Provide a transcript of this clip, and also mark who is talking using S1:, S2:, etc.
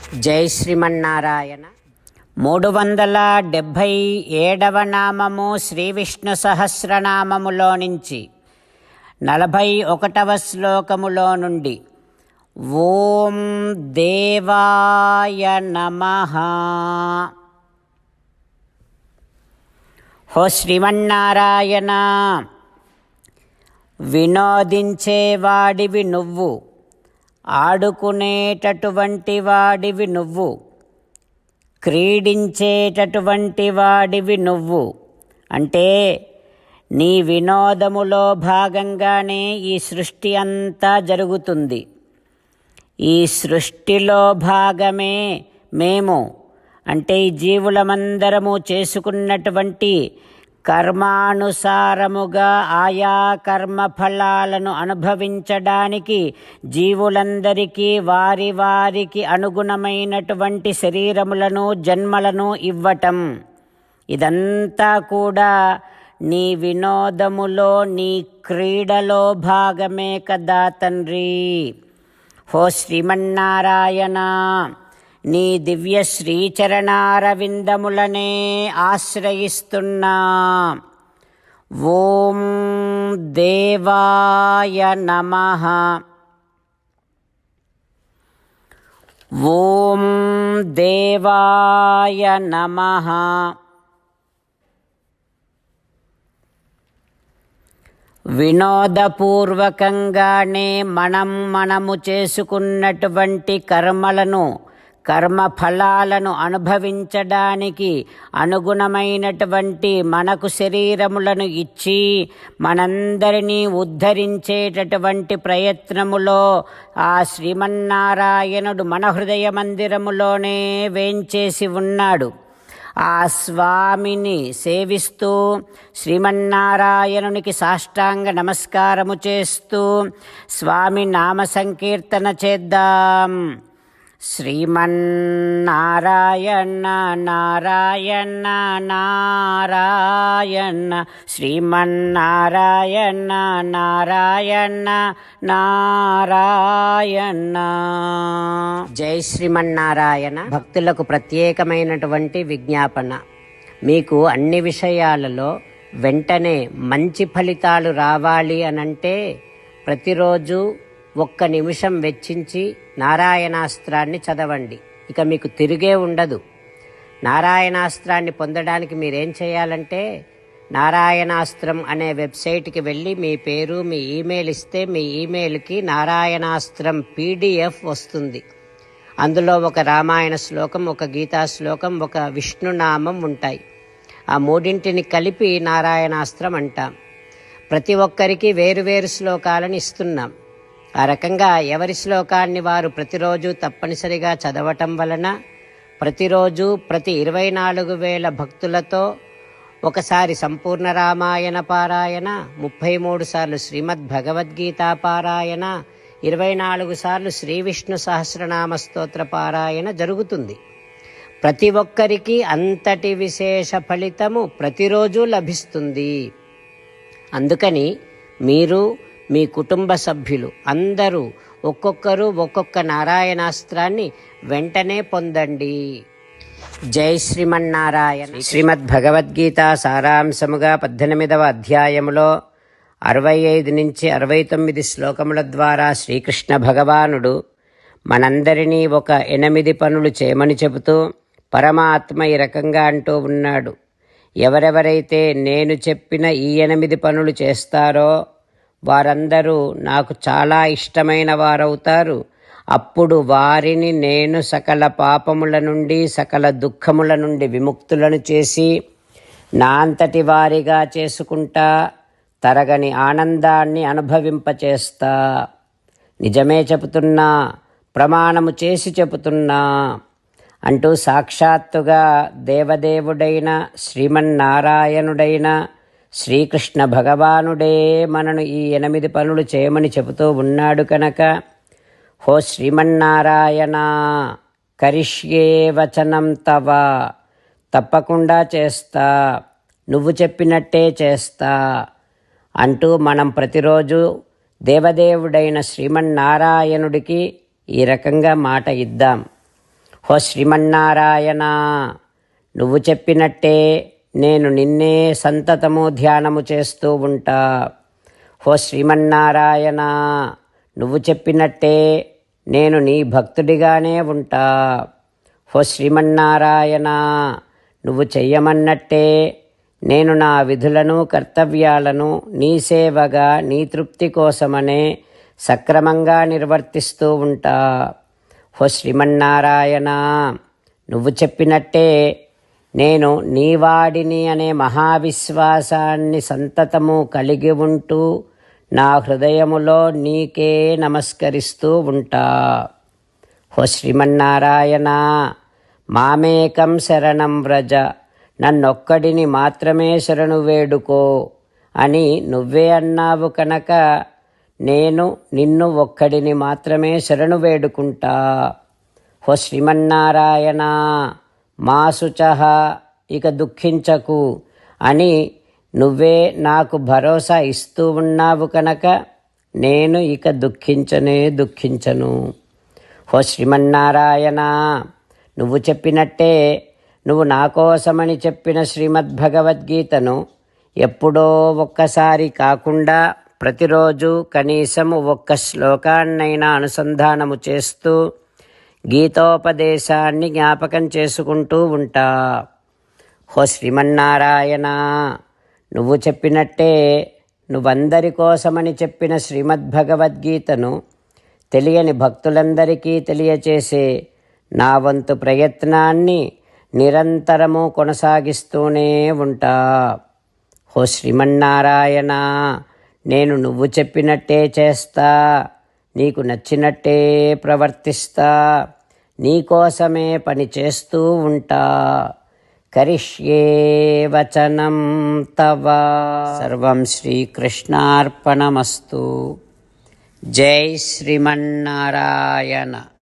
S1: జై శ్రీమన్నారాయణ. 377వ నామము శ్రీ విష్ణు సహస్రనామములో నుంచి 41వ శ్లోకములో నుండి ఓం దేవాయ నమః. హో శ్రీమన్నారాయణ, వినోదించేవాడివి నువ్వు, ఆడుకునేటటువంటి వాడివి నువ్వు, క్రీడించేటటువంటి వాడివి నువ్వు. అంటే నీ వినోదములో భాగంగానే ఈ సృష్టి అంతా జరుగుతుంది. ఈ సృష్టిలో భాగమే మేము. అంటే ఈ జీవులమందరము చేసుకున్నటువంటి కర్మానుసారముగా ఆయా కర్మఫలాలను అనుభవించడానికి జీవులందరికీ వారి వారికి అనుగుణమైనటువంటి శరీరములను జన్మలను ఇవ్వటం, ఇదంతా కూడా నీ వినోదములో నీ క్రీడలో భాగమే కదా తండ్రి. హో శ్రీమన్నారాయణ, నీ దివ్య శ్రీచరణారవిందములనే ఆశ్రయిస్తున్నా. ఓం దేవాయ నమః. ఓం దేవాయ నమః. వినోదపూర్వకంగానే మనము చేసుకున్నటువంటి కర్మఫలాలను అనుభవించడానికి అనుగుణమైనటువంటి మనకు శరీరములను ఇచ్చి మనందరినీ ఉద్ధరించేటటువంటి ప్రయత్నములో ఆ శ్రీమన్నారాయణుడు మన హృదయ మందిరములోనే వేంచేసి ఉన్నాడు. ఆ స్వామిని సేవిస్తూ శ్రీమన్నారాయణునికి సాష్టాంగ నమస్కారము చేస్తూ స్వామి నామ సంకీర్తన చేద్దాం. శ్రీమన్నారాయణ నారాయణ నారాయణ, శ్రీమన్నారాయణ నారాయణ నారాయణ. జై శ్రీమన్నారాయణ. భక్తులకు ప్రత్యేకమైనటువంటి విజ్ఞాపన. మీకు అన్ని విషయాలలో వెంటనే మంచి ఫలితాలు రావాలి అనంటే ప్రతిరోజు 1 నిమిషం వెచ్చించి నారాయణాస్త్రాన్ని చదవండి. ఇక మీకు తిరిగే ఉండదు. నారాయణాస్త్రాన్ని పొందడానికి మీరేం చేయాలంటే నారాయణాస్త్రం అనే వెబ్సైట్కి వెళ్ళి మీ పేరు మీ ఈమెయిల్ ఇస్తే మీ ఈమెయిల్కి నారాయణాస్త్రం PDF వస్తుంది. అందులో ఒక రామాయణ శ్లోకం, ఒక గీతా శ్లోకం, ఒక విష్ణునామం ఉంటాయి. ఆ మూడింటిని కలిపి నారాయణాస్త్రం అంటాం. ప్రతి ఒక్కరికి వేరువేరు శ్లోకాలను ఇస్తున్నాం. ఆ రకంగా ఎవరి శ్లోకాన్ని వారు ప్రతిరోజు తప్పనిసరిగా చదవటం వలన ప్రతిరోజు ప్రతి 24,000 భక్తులతో ఒకసారి సంపూర్ణ రామాయణ పారాయణ, 33 సార్లు శ్రీమద్ భగవద్గీత పారాయణ, 24 సార్లు శ్రీ విష్ణు సహస్రనామ స్తోత్ర పారాయణ జరుగుతుంది. ప్రతి ఒక్కరికి అంతటి విశేష ఫలితము ప్రతిరోజు లభిస్తుంది. అందుకని మీరు మీ కుటుంబ సభ్యులు అందరూ ఒక్కొక్కరు ఒక్కొక్క నారాయణాస్త్రాన్ని వెంటనే పొందండి. జై శ్రీమన్నారాయణ. శ్రీమద్ భగవద్గీత సారాంశముగా 18వ అధ్యాయములో 65 నుంచి 69 శ్లోకముల ద్వారా శ్రీకృష్ణ భగవానుడు మనందరినీ ఒక 8 పనులు చేయమని చెబుతూ పరమాత్మ ఈ రకంగా అంటూ ఉన్నాడు. ఎవరెవరైతే నేను చెప్పిన ఈ 8 పనులు చేస్తారో వారందరూ నాకు చాలా ఇష్టమైన వారవుతారు. అప్పుడు వారిని నేను సకల పాపముల నుండి సకల దుఃఖముల నుండి విముక్తులను చేసి నా అంతటి వారిగా చేసుకుంటా, తరగని ఆనందాన్ని అనుభవింపచేస్తా. నిజమే చెబుతున్నా, ప్రమాణము చేసి చెబుతున్నా అంటూ సాక్షాత్తుగా దేవదేవుడైన శ్రీమన్నారాయణుడైన శ్రీకృష్ణ భగవానుడే మనను ఈ 8 పనులు చేయమని చెబుతూ ఉన్నాడు కనుక హో శ్రీమన్నారాయణ, కరిష్యే వచనం తవ, తప్పకుండా చేస్తా, నువ్వు చెప్పినట్టే చేస్తా అంటూ మనం ప్రతిరోజు దేవదేవుడైన శ్రీమన్నారాయణుడికి ఈ రకంగా మాట ఇద్దాం. హో శ్రీమన్నారాయణ, నువ్వు చెప్పినట్టే నేను నిన్నే సంతతము ధ్యానము చేస్తూ ఉంటా. హో శ్రీమన్నారాయణ, నువ్వు చెప్పినట్టే నేను నీ భక్తుడిగానే ఉంటా. హో శ్రీమన్నారాయణ, నువ్వు చెయ్యమన్నట్టే నేను నా విధులను కర్తవ్యాలను నీ సేవగా నీ తృప్తి కోసమనే సక్రమంగా నిర్వర్తిస్తూ ఉంటా. హో శ్రీమన్నారాయణ, నువ్వు చెప్పినట్టే నేను నీవాడిని అనే మహావిశ్వాసాన్ని సంతతము కలిగి ఉంటూ నా హృదయములో నీకే నమస్కరిస్తూ ఉంటా. హో శ్రీమన్నారాయణ, మామేకం శరణం వ్రజ, నన్నొక్కడిని మాత్రమే శరణు వేడుకో అని నువ్వే అన్నావు కనుక నేను నిన్ను ఒక్కడిని మాత్రమే శరణు వేడుకుంటా. హో శ్రీమన్నారాయణ, మా శుచః, ఇక దుఃఖించకు అని నువ్వే నాకు భరోసా ఇస్తూ ఉన్నావు కనుక నేను ఇక దుఃఖించను. హో శ్రీమన్నారాయణ, నువ్వు చెప్పినట్టే నువ్వు నా కోసమని చెప్పిన శ్రీమద్భగవద్గీతను ఎప్పుడో ఒక్కసారి కాకుండా ప్రతిరోజు కనీసం ఒక్క శ్లోకాన్నైనా అనుసంధానము చేస్తూ గీతోపదేశాన్ని జ్ఞాపకం చేసుకుంటూ ఉంటా. హో శ్రీమన్నారాయణ, నువ్వు చెప్పినట్టే నువ్వందరి కోసమని చెప్పిన శ్రీమద్భగవద్గీతను తెలియని భక్తులందరికీ తెలియచేసే నా వంతు ప్రయత్నాన్ని నిరంతరము కొనసాగిస్తూనే ఉంటా. హో శ్రీమన్నారాయణ, నేను నువ్వు చెప్పినట్టే చేస్తా, నీకు నచ్చినట్టే ప్రవర్తిస్తా, నీకోసమే పని చేస్తూ ఉంటా. కరిష్యే వచనం తవ. సర్వం శ్రీకృష్ణార్పణమస్తు. జై శ్రీమన్నారాయణ.